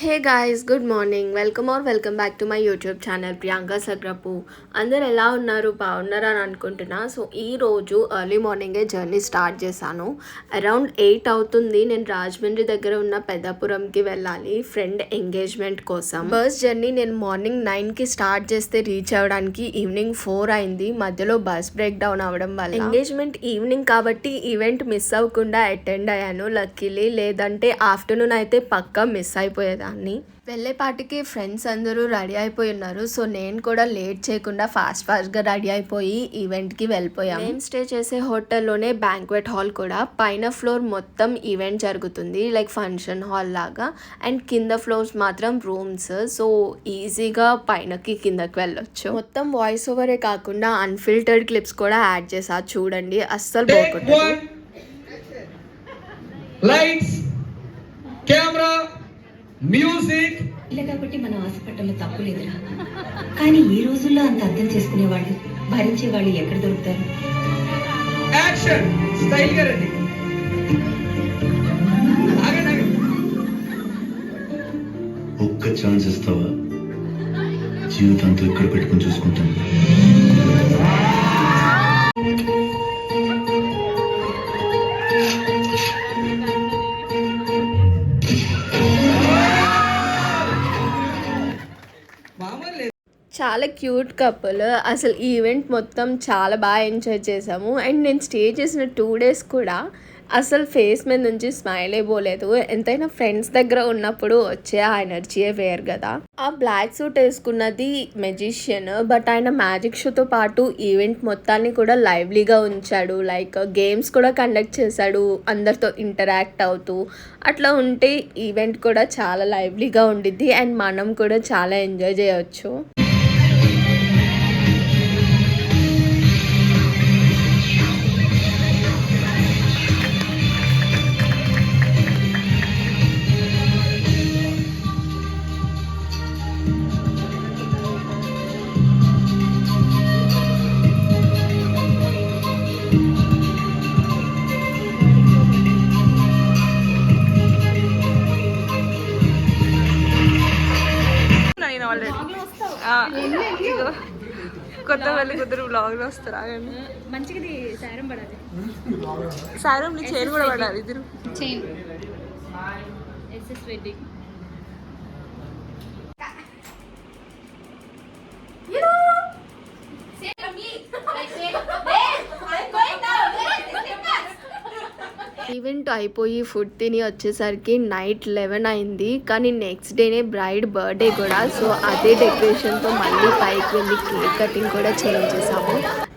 Hey guys, good morning. Welcome back to my YouTube channel Priyanka Sagrapu. అందరు ఎలా ఉన్నారు? బాగున్నారా అని అనుకుంటున్నా. సో ఈరోజు ఎర్లీ మార్నింగే జర్నీ స్టార్ట్ చేశాను. అరౌండ్ 8 అవుతుంది. నేను రాజమండ్రి దగ్గర ఉన్న పెద్దాపురంకి వెళ్ళాలి ఫ్రెండ్ ఎంగేజ్మెంట్ కోసం. బస్ జర్నీ నేను మార్నింగ్ 9కి స్టార్ట్ చేస్తే రీచ్ అవ్వడానికి ఈవినింగ్ 4 అయింది. మధ్యలో బస్ బ్రేక్ డౌన్ అవ్వడం వల్ల ఎంగేజ్మెంట్ ఈవినింగ్ కాబట్టి ఈవెంట్ మిస్ అవ్వకుండా అటెండ్ అయ్యాను లక్కీలీ. లేదంటే ఆఫ్టర్నూన్ అయితే పక్కా మిస్ అయిపోయేదాన్ని. వెళ్ళేపాటికి ఫ్రెండ్స్ అందరూ రెడీ అయిపోయి ఉన్నారు. సో నేను కూడా లేట్ చేయకుండా ఫాస్ట్గా రెడీ అయిపోయి ఈవెంట్కి వెళ్ళిపోయాం. మేము స్టే చేసే హోటల్లోనే బ్యాంక్వెట్ హాల్ కూడా. పైన ఫ్లోర్ మొత్తం ఈవెంట్ జరుగుతుంది, లైక్ ఫంక్షన్ హాల్ లాగా. అండ్ కింద ఫ్లోర్స్ మాత్రం రూమ్స్. సో ఈజీగా పైనకి కిందకి వెళ్ళొచ్చు. మొత్తం వాయిస్ ఓవరే కాకుండా అన్ఫిల్టర్డ్ క్లిప్స్ కూడా యాడ్ చేసా, చూడండి, అస్సలు బాగుంటుంది. Lights, camera, music. ఇలా కాబట్టి మనం ఆశపట్టంలో తప్పు లేదురా. కానీ ఈ రోజుల్లో అంత అర్థం చేసుకునేవాళ్ళు, భరించేవాళ్ళు ఎక్కడ దొరుకుతారు? యాక్షన్ స్టైల్ గా రండి. ఒక్క ఛాన్స్ ఇస్తావా? జీవితాంతో ఇక్కడ పెట్టుకుని చూసుకుంటాను. చాలా క్యూట్ కపుల్. అసలు ఈవెంట్ మొత్తం చాలా బాగా ఎంజాయ్ చేసాము. అండ్ నేను స్టే చేసిన 2 days కూడా అసలు ఫేస్ మీద నుంచి స్మైలే పోలేదు. ఎంతైనా ఫ్రెండ్స్ దగ్గర ఉన్నప్పుడు వచ్చే ఆ ఎనర్జీయే వేరు కదా. ఆ బ్లాక్ సూట్ వేసుకున్నది మెజిషియన్, బట్ ఆయన మ్యాజిక్ షోతో పాటు ఈవెంట్ మొత్తాన్ని కూడా లైవ్లీగా ఉంచాడు. లైక్ గేమ్స్ కూడా కండక్ట్ చేశాడు, అందరితో ఇంటరాక్ట్ అవుతూ. అట్లా ఉంటే ఈవెంట్ కూడా చాలా లైవ్లీగా ఉండిద్ది అండ్ మనం కూడా చాలా ఎంజాయ్ చేయవచ్చు. కొత్త వాళ్ళు కుదురు బ్లాగ్ లో వస్తారా? మంచిగా సారం పడాలి. సారం నీ చైన్ కూడా పడాలి. ఇద్దరు చైన్ ఎస్ఎస్ వెడ్డింగ్. ఈవెంట్ అయిపోయి ఫుడ్ తిని వచ్చేసరికి నైట్ 11 అయింది. కానీ నెక్స్ట్ డేనే బ్రైడ్ బర్త్డే కూడా. సో అదే డెకరేషన్తో మళ్ళీ పైకి వెళ్ళి కేక్ కటింగ్ కూడా చేయించేసాము.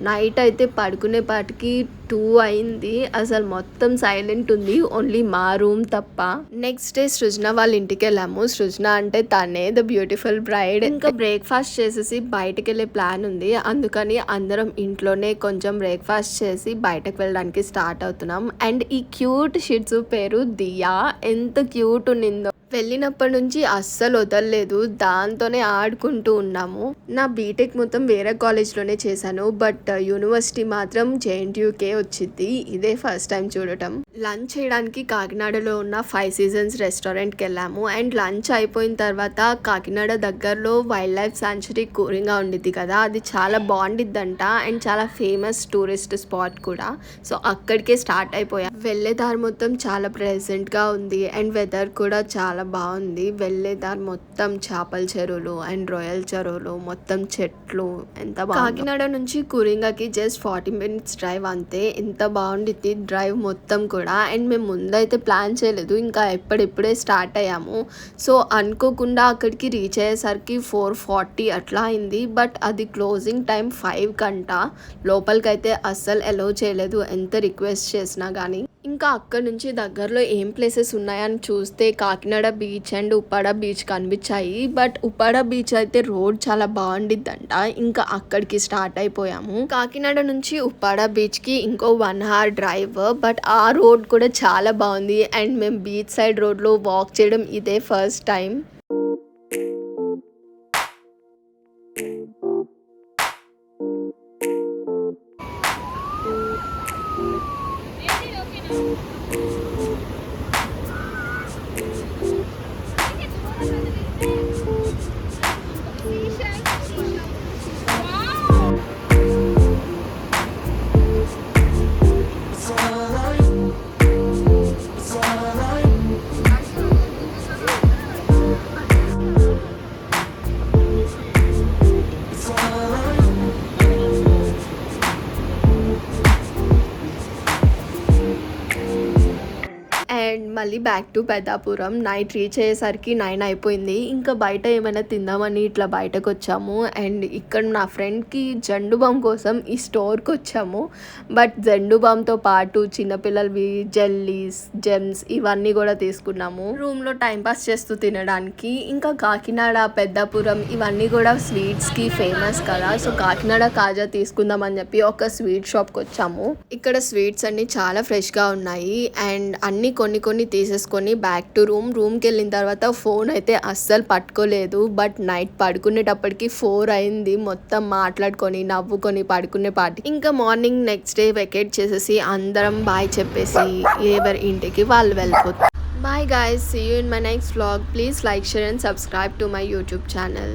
నైట్ అయితే పడుకునేపాటికి 2 అయింది. అసలు మొత్తం సైలెంట్ ఉంది, ఓన్లీ మా రూమ్ తప్ప. నెక్స్ట్ డే సృజన వాళ్ళ ఇంటికి వెళ్ళాము. సృజన అంటే తనే ద బ్యూటిఫుల్ బ్రైడ్. ఇంకా బ్రేక్ఫాస్ట్ చేసేసి బయటకు వెళ్ళే ప్లాన్ ఉంది. అందుకని అందరం ఇంట్లోనే కొంచెం బ్రేక్ఫాస్ట్ చేసి బయటకు వెళ్ళడానికి స్టార్ట్ అవుతున్నాం. అండ్ ఈ క్యూట్ షిట్సు పేరు దియా. ఎంత క్యూట్ ఉన్నిందో. వెళ్ళినప్పటి నుంచి అస్సలు వదలలేదు, దాంతోనే ఆడుకుంటూ ఉన్నాము. నా బీటెక్ మొత్తం వేరే కాలేజ్లోనే చేశాను, బట్ యూనివర్సిటీ మాత్రం JNTUకే వచ్చింది. ఇదే ఫస్ట్ టైం చూడటం. లంచ్ చేయడానికి కాకినాడలో ఉన్న 5 Seasons రెస్టారెంట్కి వెళ్ళాము. అండ్ లంచ్ అయిపోయిన తర్వాత కాకినాడ దగ్గరలో వైల్డ్ లైఫ్ సాంచురీ కూరింగా ఉండిద్ది కదా, అది చాలా బాగుండిద్దంట. అండ్ చాలా ఫేమస్ టూరిస్ట్ స్పాట్ కూడా. సో అక్కడికే స్టార్ట్ అయిపోయా. వెళ్ళే దారి మొత్తం చాలా ప్రెజెంట్గా ఉంది అండ్ వెదర్ కూడా చాలా బాగుంది. వెళ్ళేదారి మొత్తం చేపల చెరువులు అండ్ రొయ్యల చెరువులు, మొత్తం చెట్లు, ఎంత బాగుంది. కాకినాడ నుంచి కూరింగాకి జస్ట్ 40 minutes డ్రైవ్ అంతే. ఎంత బాగుండిద్ది డ్రైవ్ మొత్తం కూడా. అండ్ మేము ముందైతే ప్లాన్ చేయలేదు, ఇంకా ఎప్పుడెప్పుడే స్టార్ట్ అయ్యాము. సో అనుకోకుండా అక్కడికి రీచ్ అయ్యేసరికి 4:40 అట్లా అయింది. బట్ అది క్లోజింగ్ టైం 5 గంట. లోపలికైతే అస్సలు అలౌ చేయలేదు ఎంత రిక్వెస్ట్ చేసినా కానీ. ఇంకా అక్కడ నుంచి దగ్గరలో ఏం ప్లేసెస్ ఉన్నాయని చూస్తే Kakinada beach and Uppada beach కనిపించాయి. బట్ ఉప్పాడ బీచ్ అయితే రోడ్ చాలా బాగుండిద్దంట. ఇంకా అక్కడికి స్టార్ట్ అయిపోయాము. కాకినాడ నుంచి ఉప్పాడ బీచ్కి ఇంకో 1 hour డ్రైవ్. బట్ ఆ రోడ్ కూడా చాలా బాగుంది. అండ్ మేము బీచ్ సైడ్ రోడ్లో వాక్ చేయడం ఇదే ఫస్ట్ టైం. Okay. మళ్ళీ back to Peddapuram. Night reach అయ్యేసరికి 9 అయిపోయింది. ఇంకా బయట ఏమైనా తిందామని ఇట్లా బయటకు వచ్చాము. అండ్ ఇక్కడ నా ఫ్రెండ్కి జండు బామ్ కోసం ఈ స్టోర్కి వచ్చాము. బట్ జండు బామ్తో పాటు చిన్నపిల్లలవి జెల్లీస్, జెమ్స్ ఇవన్నీ కూడా తీసుకున్నాము రూమ్లో టైంపాస్ చేస్తూ తినడానికి. ఇంకా కాకినాడ, పెద్దాపురం ఇవన్నీ కూడా స్వీట్స్కి ఫేమస్ కదా. సో కాకినాడ కాజా తీసుకుందామని చెప్పి ఒక స్వీట్ షాప్కి వచ్చాము. ఇక్కడ స్వీట్స్ అన్నీ చాలా ఫ్రెష్గా ఉన్నాయి. అండ్ అన్నీ కొన్ని తీసేసుకొని బ్యాక్ టు రూమ్కి వెళ్ళిన తర్వాత ఫోన్ అయితే అస్సలు పట్టుకోలేదు. బట్ నైట్ పడుకునేటప్పటికి 4 అయింది. మొత్తం మాట్లాడుకొని నవ్వుకొని పడుకునే పాటి. ఇంకా మార్నింగ్ నెక్స్ట్ డే వెకేట్ చేసేసి అందరం బాయ్ చెప్పేసి ఎవరి ఇంటికి వాళ్ళు వెళ్ళిపోతారు. Bye guys, see you in my next vlog. Please like, share and subscribe to my YouTube channel.